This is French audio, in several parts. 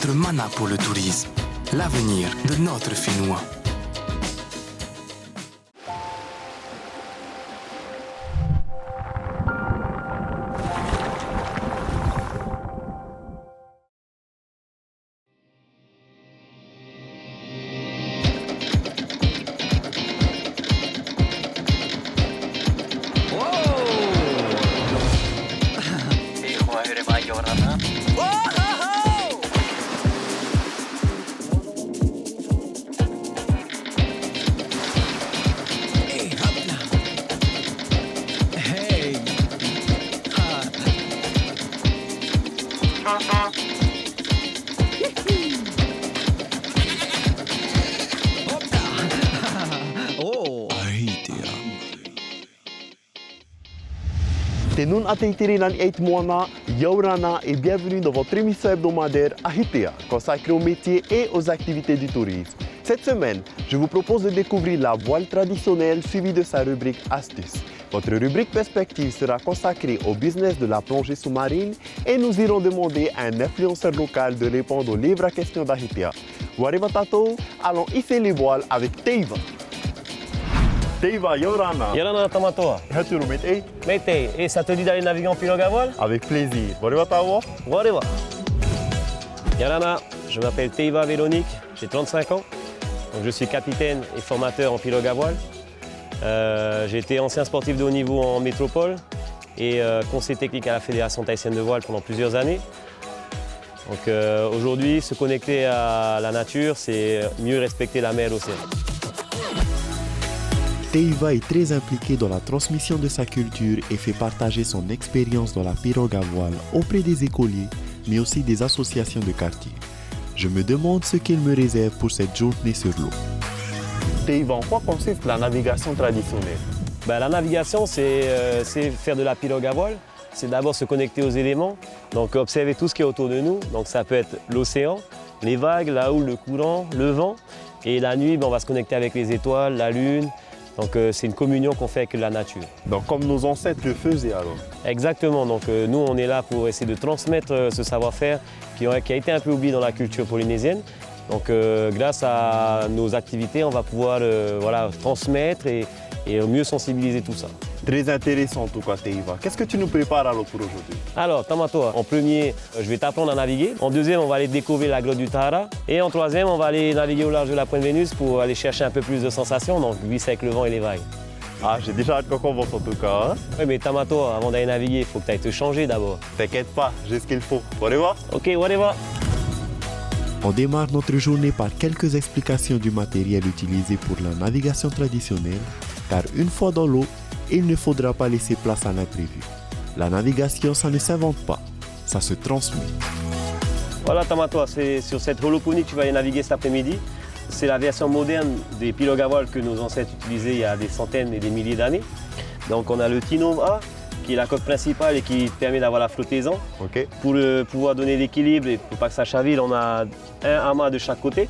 notre mana pour le tourisme, l'avenir de notre Finnois. Nous atterrissons dans 8 mois, Yaurana et bienvenue dans votre émission hebdomadaire Ahitea, consacrée aux métiers et aux activités du tourisme. Cette semaine, je vous propose de découvrir la voile traditionnelle suivie de sa rubrique Astuces. Votre rubrique Perspective sera consacrée au business de la plongée sous-marine et nous irons demander à un influenceur local de répondre aux livres à questions d'Ahitea. Wariva Tato, allons hisser les voiles avec Teiva. Teiva, Yaurana. Yaurana Tamatoa. Es-tu le métier? Mété, et ça te dit d'aller naviguer en pirogue à voile? Avec plaisir. Wariva Tawa. Wariva. Yaurana, je m'appelle Teiva Véronique, j'ai 35 ans. Donc, je suis capitaine et formateur en pirogue à voile. J'ai été ancien sportif de haut niveau en métropole et conseiller technique à la Fédération tahitienne de voile pendant plusieurs années. Donc aujourd'hui, se connecter à la nature, c'est mieux respecter la mer et l'océan. Teiva est très impliqué dans la transmission de sa culture et fait partager son expérience dans la pirogue à voile auprès des écoliers, mais aussi des associations de quartier. Je me demande ce qu'il me réserve pour cette journée sur l'eau. Teiva, en quoi consiste la navigation traditionnelle? La navigation, c'est faire de la pirogue à voile. C'est d'abord se connecter aux éléments, donc observer tout ce qui est autour de nous. Donc ça peut être l'océan, les vagues, la houle, le courant, le vent. Et la nuit, on va se connecter avec les étoiles, la lune. Donc c'est une communion qu'on fait avec la nature. Donc comme nos ancêtres le faisaient alors? Exactement, donc nous on est là pour essayer de transmettre ce savoir-faire qui a été un peu oublié dans la culture polynésienne. Donc grâce à nos activités, on va pouvoir transmettre et mieux sensibiliser tout ça. Très intéressant en tout cas Teiva. Qu'est-ce que tu nous prépares alors pour aujourd'hui? Alors Tamatoa, en premier, je vais t'apprendre à naviguer. En deuxième, on va aller découvrir la grotte du Tahara. Et en troisième, on va aller naviguer au large de la Pointe Vénus pour aller chercher un peu plus de sensations, donc glisser avec le vent et les vagues. Ah, j'ai déjà hâte qu'on commence en tout cas. Hein? Oui, mais Tamatoa, avant d'aller naviguer, il faut que tu ailles te changer d'abord. T'inquiète pas, j'ai ce qu'il faut. Whatever. Ok, whatever. On démarre notre journée par quelques explications du matériel utilisé pour la navigation traditionnelle, car une fois dans l'eau, il ne faudra pas laisser place à l'imprévu. La navigation, ça ne s'invente pas, ça se transmet. Voilà Tamatoa, c'est sur cette holophonie que tu vas aller naviguer cet après-midi. C'est la version moderne des pirogues à voile que nos ancêtres utilisaient il y a des centaines et des milliers d'années. Donc on a le Tinov A, qui est la coque principale et qui permet d'avoir la flottaison. Okay. Pour pouvoir donner l'équilibre et pour pas que ça chavire, on a un amas de chaque côté,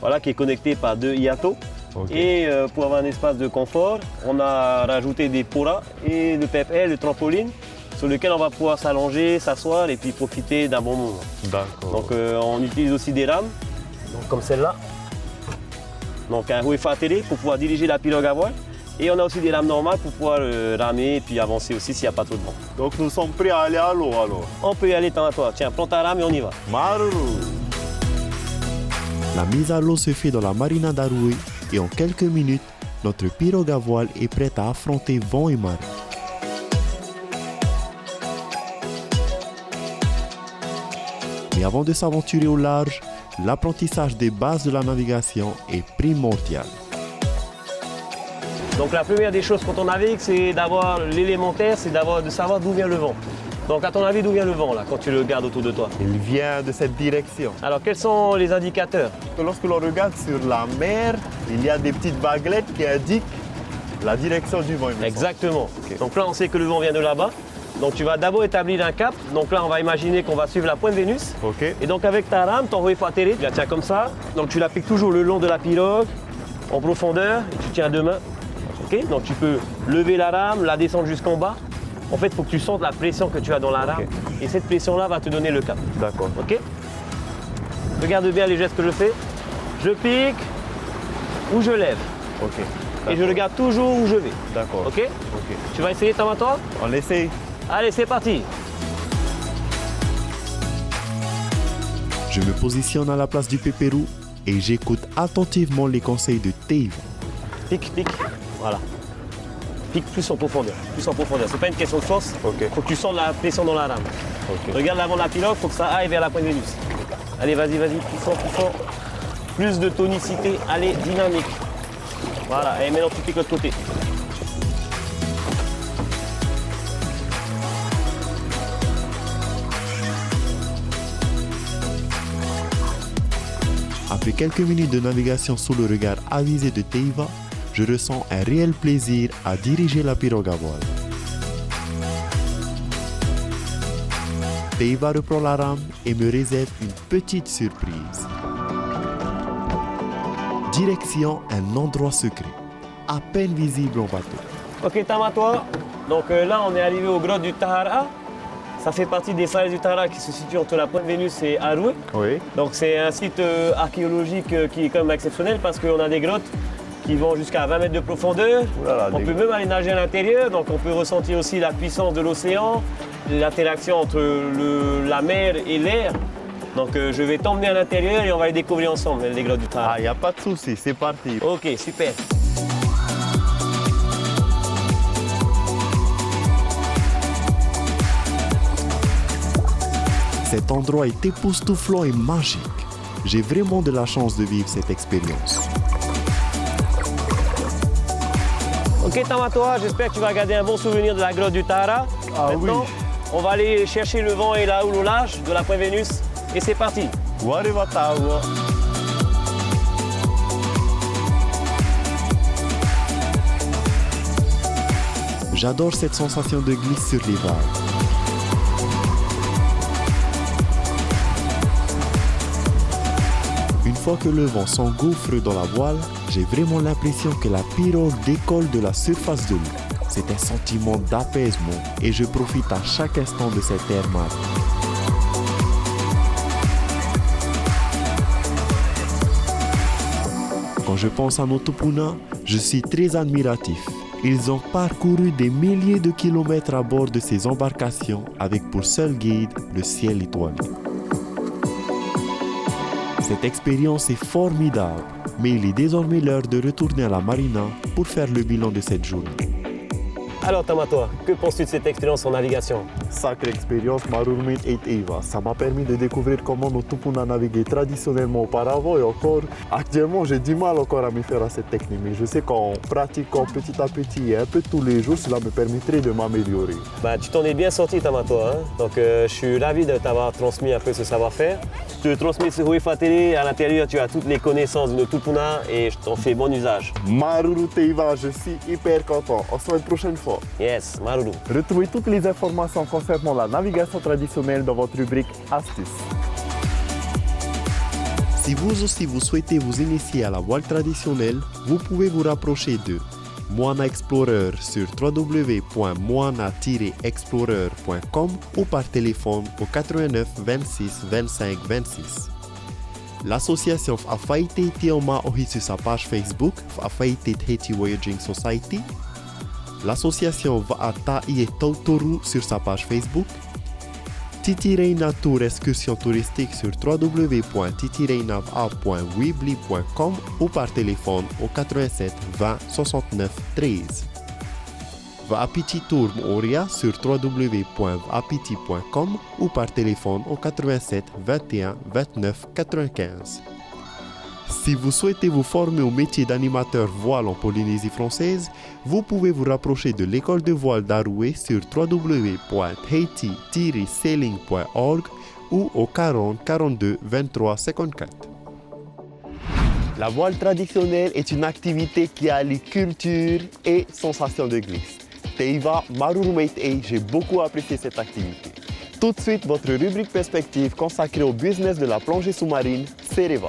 voilà, qui est connecté par 2 hiatos. Okay. Et pour avoir un espace de confort, on a rajouté des poras et le PEP-L, le trampoline, sur lequel on va pouvoir s'allonger, s'asseoir et puis profiter d'un bon moment. D'accord. Donc on utilise aussi des rames, donc, comme celle-là. Donc un Huefa télé pour pouvoir diriger la pirogue à voile. Et on a aussi des rames normales pour pouvoir ramer et puis avancer aussi s'il n'y a pas trop de vent. Donc nous sommes prêts à aller à l'eau alors? On peut y aller, Tamatoa. Tiens, prends ta rame et on y va. Maruru. La mise à l'eau se fait dans la marina d'Aroué et en quelques minutes, notre pirogue à voile est prête à affronter vent et marée. Mais avant de s'aventurer au large, l'apprentissage des bases de la navigation est primordial. Donc la première des choses quand on navigue, c'est d'avoir l'élémentaire, c'est de savoir d'où vient le vent. Donc à ton avis, d'où vient le vent là, quand tu le regardes autour de toi? Il vient de cette direction. Alors quels sont les indicateurs? Lorsque l'on regarde sur la mer, il y a des petites baguettes qui indiquent la direction du vent. Exactement. Okay. Donc là, on sait que le vent vient de là-bas. Donc tu vas d'abord établir un cap. Donc là, on va imaginer qu'on va suivre la Pointe Vénus. Okay. Et donc avec ta rame, ton Huefa télé, tu la tiens comme ça. Donc tu l'appliques toujours le long de la pirogue, en profondeur, et tu tiens à 2 mains. Okay. Donc tu peux lever la rame, la descendre jusqu'en bas. En fait, il faut que tu sentes la pression que tu as dans la rame. Et cette pression-là va te donner le cap. D'accord. Ok. Regarde bien les gestes que je fais. Je pique ou je lève. Ok. Et je regarde toujours où je vais. D'accord. Ok? Ok. Tu vas essayer Tamatoire? On essaye. Allez, c'est parti. Je me positionne à la place du pépérou et j'écoute attentivement les conseils de Teiva. Pique, pique. Voilà. Pique plus en profondeur. Plus en profondeur. C'est pas une question de force. Ok. Faut que tu sentes la pression dans la lame. Ok. Regarde l'avant de la pilote, faut que ça aille vers la pointe Vénus. Allez, vas-y, vas-y, plus fort, plus fort. Plus de tonicité, allez, dynamique. Voilà, et maintenant tu piques de l'autre côté. Après quelques minutes de navigation sous le regard avisé de Teiva, je ressens un réel plaisir à diriger la pirogue à voile. Teiva reprend la rame et me réserve une petite surprise. Direction un endroit secret, à peine visible en bateau. Ok, Tamatoire. Donc là, on est arrivé aux grottes du Tahara. Ça fait partie des falaises du Tahara qui se situent entre la pointe Vénus et Aroué. Oui. Donc c'est un site archéologique qui est quand même exceptionnel parce qu'on a des grottes qui vont jusqu'à 20 mètres de profondeur. Ouh là là, On des peut même aller nager à l'intérieur, donc on peut ressentir aussi la puissance de l'océan, l'interaction entre la mer et l'air. Donc je vais t'emmener à l'intérieur et on va les découvrir ensemble, les grottes du Tahara. Ah, il n'y a pas de souci, c'est parti. Ok, super. Cet endroit est époustouflant et magique. J'ai vraiment de la chance de vivre cette expérience. Ok Tamatoire, j'espère que tu vas garder un bon souvenir de la grotte du Tahara. Ah Maintenant, oui. on va aller chercher le vent et la houle au large de la pointe Vénus. Et c'est parti. Warivatawa. J'adore cette sensation de glisse sur les vagues. Une fois que le vent s'engouffre dans la voile, j'ai vraiment l'impression que la pirogue décolle de la surface de l'eau. C'est un sentiment d'apaisement et je profite à chaque instant de cet air marin. Quand je pense à nos tupuna, je suis très admiratif. Ils ont parcouru des milliers de kilomètres à bord de ces embarcations avec pour seul guide le ciel étoilé. Cette expérience est formidable, mais il est désormais l'heure de retourner à la marina pour faire le bilan de cette journée. Alors Tamatoire, que penses-tu de cette expérience en navigation? Sacrée expérience, Marurumit et Eva. Ça m'a permis de découvrir comment nos tupuna naviguaient traditionnellement auparavant et encore, actuellement, j'ai du mal encore à m'y faire à cette technique. Mais je sais qu'en pratiquant petit à petit et un peu tous les jours, cela me permettrait de m'améliorer. Bah, tu t'en es bien sorti Tamatoire. Donc je suis ravi de t'avoir transmis un peu ce savoir-faire. Je te transmets ce Huifa Télé. À l'intérieur, tu as toutes les connaissances de nos tupuna et je t'en fais bon usage. Maruru Teiva, je suis hyper content. On se voit une prochaine fois. Yes, Maruru. Retrouvez toutes les informations concernant la navigation traditionnelle dans votre rubrique Astuces. Si vous aussi vous souhaitez vous initier à la voile traditionnelle, vous pouvez vous rapprocher de Moana Explorer sur www.moana-explorer.com ou par téléphone au 89 26 25 26. L'association Fafaite Tioma Ohi sur sa page Facebook, Fafaite Haiti Voyaging Society. L'association Vaata Ie Tautoru sur sa page Facebook. Titireina Tour Excursion touristique sur www.titireinava.weebly.com ou par téléphone au 87 20 69 13. Vaapiti Tour Moria sur www.vaapiti.com ou par téléphone au 87 21 29 95. Si vous souhaitez vous former au métier d'animateur voile en Polynésie française, vous pouvez vous rapprocher de l'école de voile d'Aroué sur www.haiti-sailing.org ou au 40 42 23 54. La voile traditionnelle est une activité qui allie culture et sensation de glisse. Teiva, Marurumit et j'ai beaucoup apprécié cette activité. Tout de suite, votre rubrique perspective consacrée au business de la plongée sous-marine, Sereva.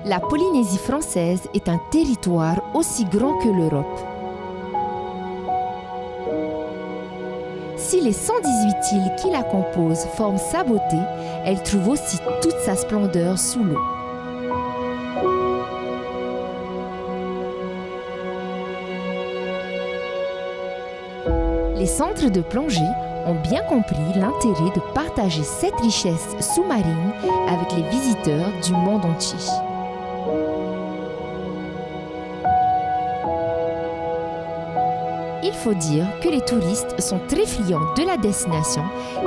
La Polynésie française est un territoire aussi grand que l'Europe. Si les 118 îles qui la composent forment sa beauté, elle trouve aussi toute sa splendeur sous l'eau. Les centres de plongée ont bien compris l'intérêt de partager cette richesse sous-marine avec les visiteurs du monde entier. Il faut dire que les touristes sont très friands de la destination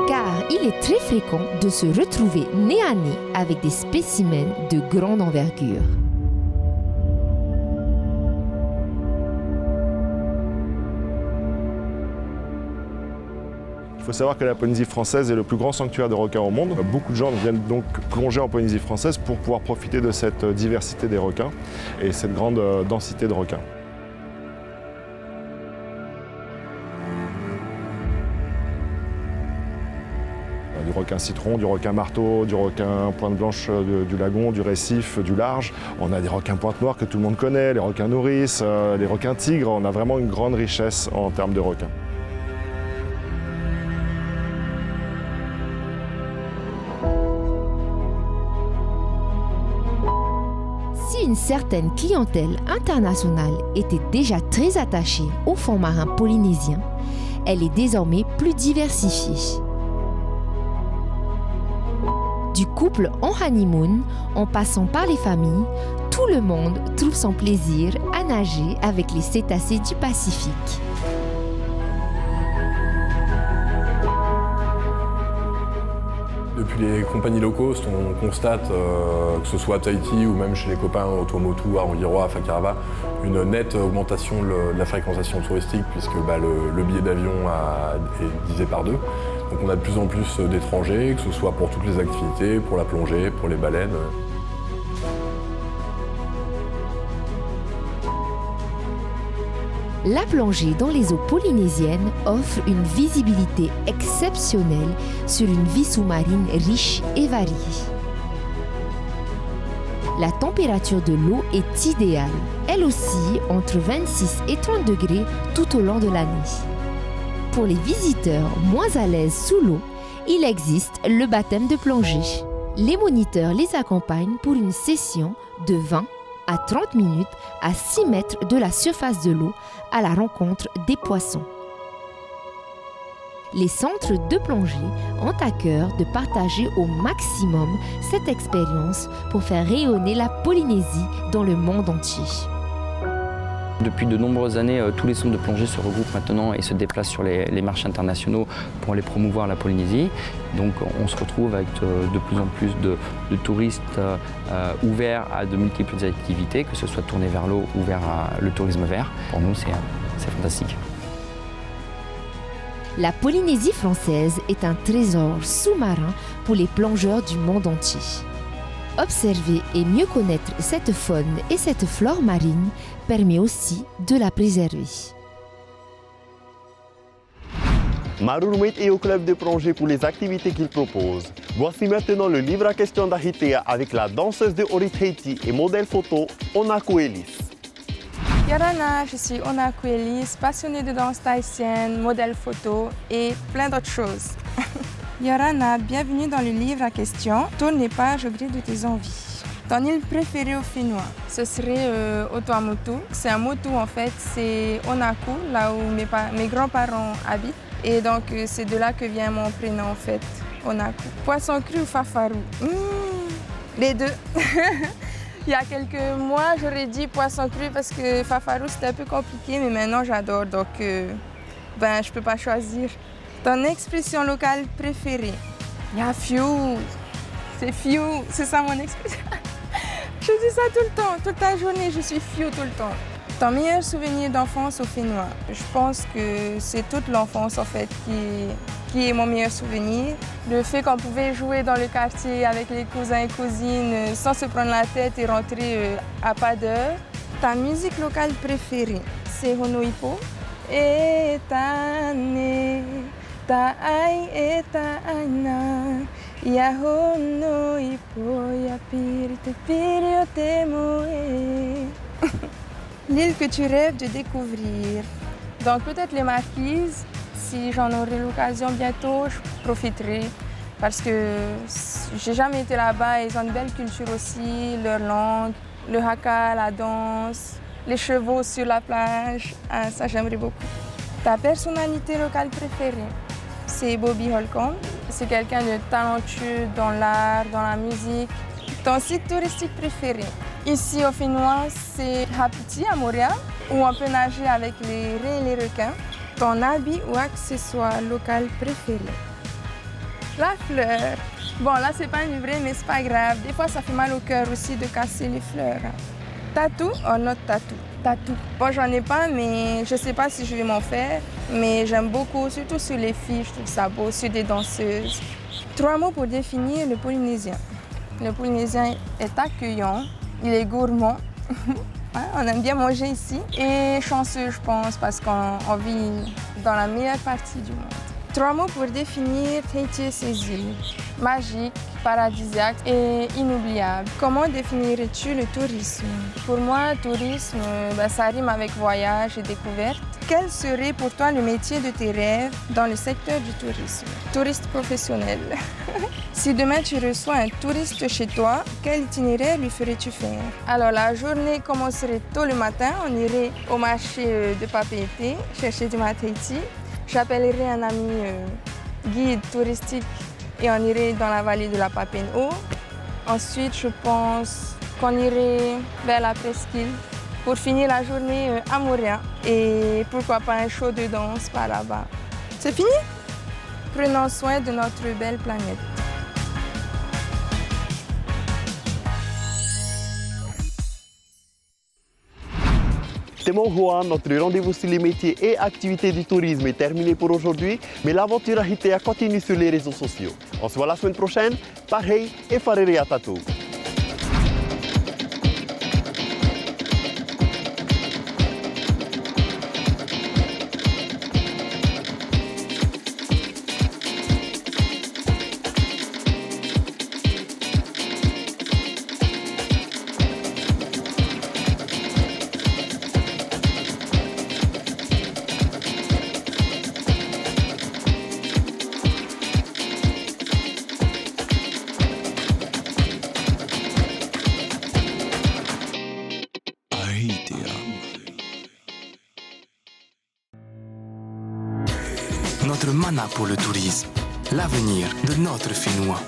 car il est très fréquent de se retrouver nez à nez avec des spécimens de grande envergure. Il faut savoir que la Polynésie française est le plus grand sanctuaire de requins au monde. Beaucoup de gens viennent donc plonger en Polynésie française pour pouvoir profiter de cette diversité des requins et cette grande densité de requins. Du requin citron, du requin marteau, du requin pointe blanche du lagon, du récif, du large. On a des requins pointe noire que tout le monde connaît, les requins nourrices, les requins tigres. On a vraiment une grande richesse en termes de requins. Si une certaine clientèle internationale était déjà très attachée aux fonds marins polynésiens, elle est désormais plus diversifiée. Du couple en honeymoon, en passant par les familles, tout le monde trouve son plaisir à nager avec les cétacés du Pacifique. Depuis les compagnies low cost, on constate, que ce soit à Tahiti ou même chez les copains au Tuamotu, à Rangiroa, à Fakarava, une nette augmentation de la fréquentation touristique puisque le billet d'avion est divisé par 2. Donc on a de plus en plus d'étrangers, que ce soit pour toutes les activités, pour la plongée, pour les baleines. La plongée dans les eaux polynésiennes offre une visibilité exceptionnelle sur une vie sous-marine riche et variée. La température de l'eau est idéale. Elle oscille entre 26 et 30 degrés tout au long de l'année. Pour les visiteurs moins à l'aise sous l'eau, il existe le baptême de plongée. Les moniteurs les accompagnent pour une session de 20 à 30 minutes à 6 mètres de la surface de l'eau à la rencontre des poissons. Les centres de plongée ont à cœur de partager au maximum cette expérience pour faire rayonner la Polynésie dans le monde entier. Depuis de nombreuses années, tous les centres de plongée se regroupent maintenant et se déplacent sur les marchés internationaux pour aller promouvoir la Polynésie. Donc on se retrouve avec de plus en plus de touristes ouverts à de multiples activités, que ce soit tourné vers l'eau ou vers le tourisme vert. Pour nous, c'est fantastique. La Polynésie française est un trésor sous-marin pour les plongeurs du monde entier. Observer et mieux connaître cette faune et cette flore marine permet aussi de la préserver. Marurumait est au club de plongée pour les activités qu'il propose. Voici maintenant le livre à questions d'Ahitea avec la danseuse de Orit-Haiti et modèle photo Onaku Ellis. Yarana, je suis Onaku Ellis, passionnée de danse tahitienne, modèle photo et plein d'autres choses. Yorana, bienvenue dans le livre à questions. Tourne les pages au gré de tes envies. Ton île préférée au Fénois, ce serait au Tuamotu. C'est un motu en fait, c'est Onaku, là où mes grands-parents habitent. Et donc c'est de là que vient mon prénom en fait, Onaku. Poisson cru ou fafarou? Les deux. Il y a quelques mois, j'aurais dit poisson cru parce que fafarou c'était un peu compliqué, mais maintenant j'adore, donc je peux pas choisir. Ton expression locale préférée? Ya fiu. C'est fiu, c'est ça mon expression. Je dis ça tout le temps, toute la journée, je suis fiu tout le temps. Ton meilleur souvenir d'enfance au Fénois? Je pense que c'est toute l'enfance en fait qui est mon meilleur souvenir. Le fait qu'on pouvait jouer dans le quartier avec les cousins et cousines sans se prendre la tête et rentrer à pas d'heure. Ta musique locale préférée? C'est Honoipo. Etane. Ta ai e ta aina, ia hono ipo, ia piri te piri o te moe. L'île que tu rêves de découvrir. Donc peut-être les Marquises, si j'en aurai l'occasion bientôt, je profiterai parce que j'ai jamais été là-bas et ils ont une belle culture aussi, leur langue, le haka, la danse, les chevaux sur la plage. Ah, ça, j'aimerais beaucoup. Ta personnalité locale préférée? C'est Bobby Holcomb. C'est quelqu'un de talentueux dans l'art, dans la musique. Ton site touristique préféré? Ici au Finnois, c'est Hapiti à Montréal, où on peut nager avec les raies et les requins. Ton habit ou accessoire local préféré? La fleur. Bon, là, c'est pas une vraie, mais c'est pas grave. Des fois, ça fait mal au cœur aussi de casser les fleurs. Tatou ou not tatou? Tatou. Bon, j'en ai pas, mais je sais pas si je vais m'en faire. Mais j'aime beaucoup, surtout sur les filles, je trouve ça beau, sur des danseuses. 3 mots pour définir le Polynésien. Le Polynésien est accueillant, il est gourmand. On aime bien manger ici. Et chanceux, je pense, parce qu'on vit dans la meilleure partie du monde. 3 mots pour définir Tahiti et ses îles. Magique, paradisiaque et inoubliable. Comment définirais-tu le tourisme? Pour moi, tourisme, ça rime avec voyage et découverte. Quel serait pour toi le métier de tes rêves dans le secteur du tourisme? Touriste professionnel. Si demain tu reçois un touriste chez toi, quel itinéraire lui ferais-tu faire? Alors la journée commencerait tôt le matin, on irait au marché de Papeete, chercher du Tahiti. J'appellerai un ami guide touristique et on irait dans la vallée de la Papineau. Ensuite, je pense qu'on irait vers la presqu'île pour finir la journée à Moorea et pourquoi pas un show de danse par là-bas. C'est fini? Prenons soin de notre belle planète. Témoin Juan, notre rendez-vous sur les métiers et activités du tourisme est terminé pour aujourd'hui, mais l'aventure à Hitea continue sur les réseaux sociaux. On se voit la semaine prochaine. Parhei et farere à tatou. Notre mana pour le tourisme, l'avenir de notre Finnois.